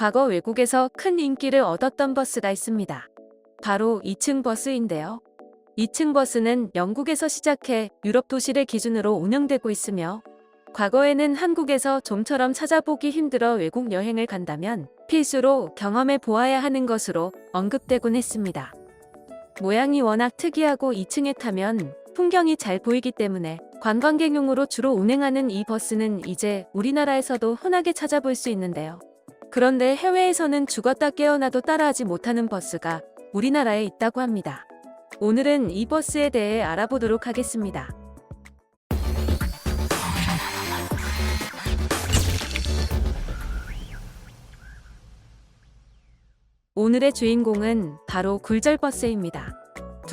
과거 외국에서 큰 인기를 얻었던 버스가 있습니다. 바로 2층 버스인데요. 2층 버스는 영국에서 시작해 유럽 도시를 기준으로 운영되고 있으며 과거에는 한국에서 좀처럼 찾아보기 힘들어 외국 여행을 간다면 필수로 경험해 보아야 하는 것으로 언급되곤 했습니다. 모양이 워낙 특이하고 2층에 타면 풍경이 잘 보이기 때문에 관광객용으로 주로 운행하는 이 버스는 이제 우리나라에서도 흔하게 찾아볼 수 있는데요. 그런데 해외에서는 죽었다 깨어나도 따라하지 못하는 버스가 우리나라에 있다고 합니다. 오늘은 이 버스에 대해 알아보도록 하겠습니다. 오늘의 주인공은 바로 굴절버스입니다.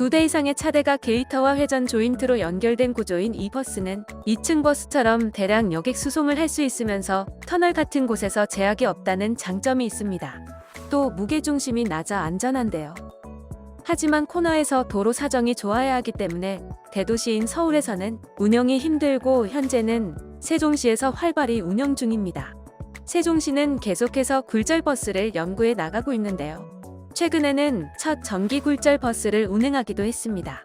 2대 이상의 차대가 게이터와 회전 조인트로 연결된 구조인 이 버스는 2층 버스처럼 대량 여객 수송을 할 수 있으면서 터널 같은 곳에서 제약이 없다는 장점이 있습니다. 또 무게중심이 낮아 안전한데요. 하지만 코너에서 도로 사정이 좋아야 하기 때문에 대도시인 서울에서는 운영이 힘들고 현재는 세종시에서 활발히 운영 중입니다. 세종시는 계속해서 굴절버스를 연구해 나가고 있는데요. 최근에는 첫 전기 굴절버스를 운행하기도 했습니다.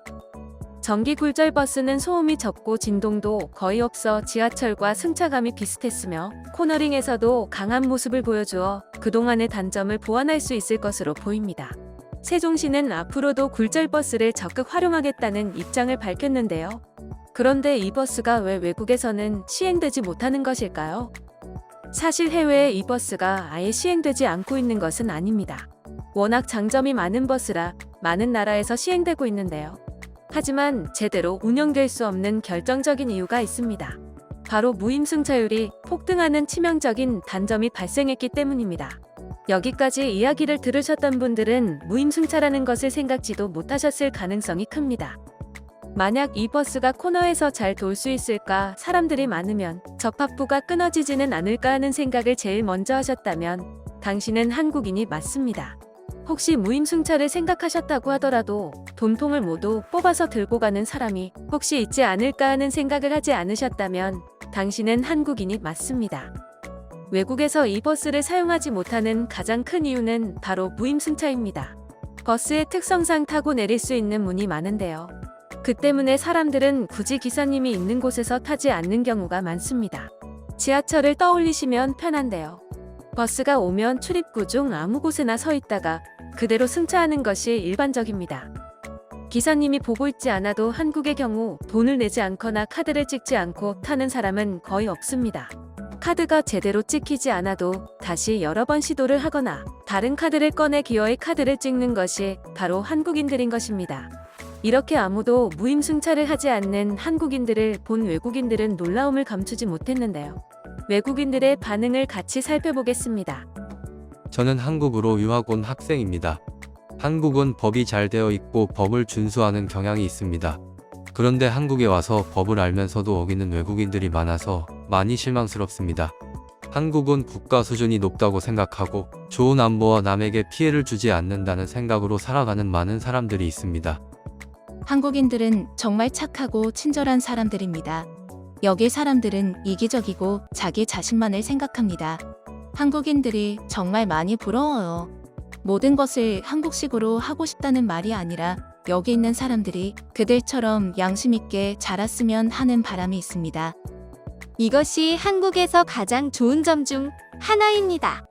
전기 굴절버스는 소음이 적고 진동도 거의 없어 지하철과 승차감이 비슷했으며 코너링에서도 강한 모습을 보여주어 그동안의 단점을 보완할 수 있을 것으로 보입니다. 세종시는 앞으로도 굴절버스를 적극 활용하겠다는 입장을 밝혔는데요. 그런데 이 버스가 왜 외국에서는 시행되지 못하는 것일까요? 사실 해외에 이 버스가 아예 시행되지 않고 있는 것은 아닙니다. 워낙 장점이 많은 버스라 많은 나라에서 시행되고 있는데요. 하지만 제대로 운영될 수 없는 결정적인 이유가 있습니다. 바로 무임승차율이 폭등하는 치명적인 단점이 발생했기 때문입니다. 여기까지 이야기를 들으셨던 분들은 무임승차라는 것을 생각지도 못하셨을 가능성이 큽니다. 만약 이 버스가 코너에서 잘 돌 수 있을까, 사람들이 많으면 접합부가 끊어지지는 않을까 하는 생각을 제일 먼저 하셨다면 당신은 한국인이 맞습니다. 혹시 무임승차를 생각하셨다고 하더라도 돈통을 모두 뽑아서 들고 가는 사람이 혹시 있지 않을까 하는 생각을 하지 않으셨다면 당신은 한국인이 맞습니다. 외국에서 이 버스를 사용하지 못하는 가장 큰 이유는 바로 무임승차입니다. 버스의 특성상 타고 내릴 수 있는 문이 많은데요. 그 때문에 사람들은 굳이 기사님이 있는 곳에서 타지 않는 경우가 많습니다. 지하철을 떠올리시면 편한데요. 버스가 오면 출입구 중 아무 곳에나 서 있다가 그대로 승차하는 것이 일반적입니다. 기사님이 보고 있지 않아도 한국의 경우 돈을 내지 않거나 카드를 찍지 않고 타는 사람은 거의 없습니다. 카드가 제대로 찍히지 않아도 다시 여러 번 시도를 하거나 다른 카드를 꺼내 기어이 카드를 찍는 것이 바로 한국인들인 것입니다. 이렇게 아무도 무임승차를 하지 않는 한국인들을 본 외국인들은 놀라움을 감추지 못했는데요. 외국인들의 반응을 같이 살펴보겠습니다. 저는 한국으로 유학 온 학생입니다. 한국은 법이 잘 되어 있고 법을 준수하는 경향이 있습니다. 그런데 한국에 와서 법을 알면서도 어기는 외국인들이 많아서 많이 실망스럽습니다. 한국은 국가 수준이 높다고 생각하고 좋은 안보와 남에게 피해를 주지 않는다는 생각으로 살아가는 많은 사람들이 있습니다. 한국인들은 정말 착하고 친절한 사람들입니다. 여기 사람들은 이기적이고 자기 자신만을 생각합니다. 한국인들이 정말 많이 부러워요. 모든 것을 한국식으로 하고 싶다는 말이 아니라 여기 있는 사람들이 그들처럼 양심 있게 자랐으면 하는 바람이 있습니다. 이것이 한국에서 가장 좋은 점 중 하나입니다.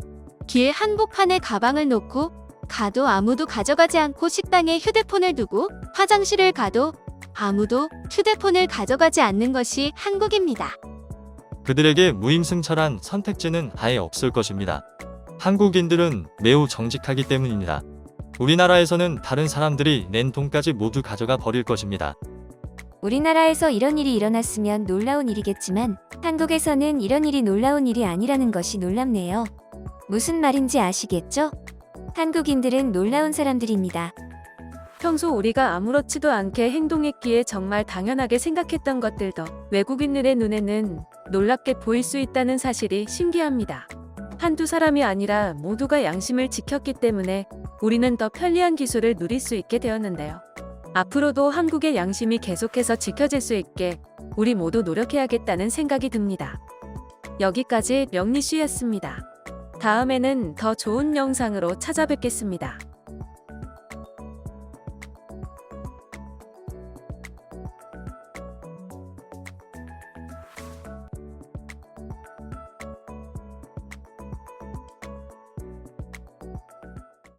길 한복판에 가방을 놓고 가도 아무도 가져가지 않고 식당에 휴대폰을 두고 화장실을 가도 아무도 휴대폰을 가져가지 않는 것이 한국입니다. 그들에게 무임승차란 선택지는 아예 없을 것입니다. 한국인들은 매우 정직하기 때문입니다. 우리나라에서는 다른 사람들이 낸 돈까지 모두 가져가 버릴 것입니다. 우리나라에서 이런 일이 일어났으면 놀라운 일이겠지만 한국에서는 이런 일이 놀라운 일이 아니라는 것이 놀랍네요. 무슨 말인지 아시겠죠? 한국인들은 놀라운 사람들입니다. 평소 우리가 아무렇지도 않게 행동했기에 정말 당연하게 생각했던 것들도 외국인들의 눈에는 놀랍게 보일 수 있다는 사실이 신기합니다. 한두 사람이 아니라 모두가 양심을 지켰기 때문에 우리는 더 편리한 기술을 누릴 수 있게 되었는데요. 앞으로도 한국의 양심이 계속해서 지켜질 수 있게 우리 모두 노력해야겠다는 생각이 듭니다. 여기까지 명리씨였습니다. 다음에는 더 좋은 영상으로 찾아뵙겠습니다.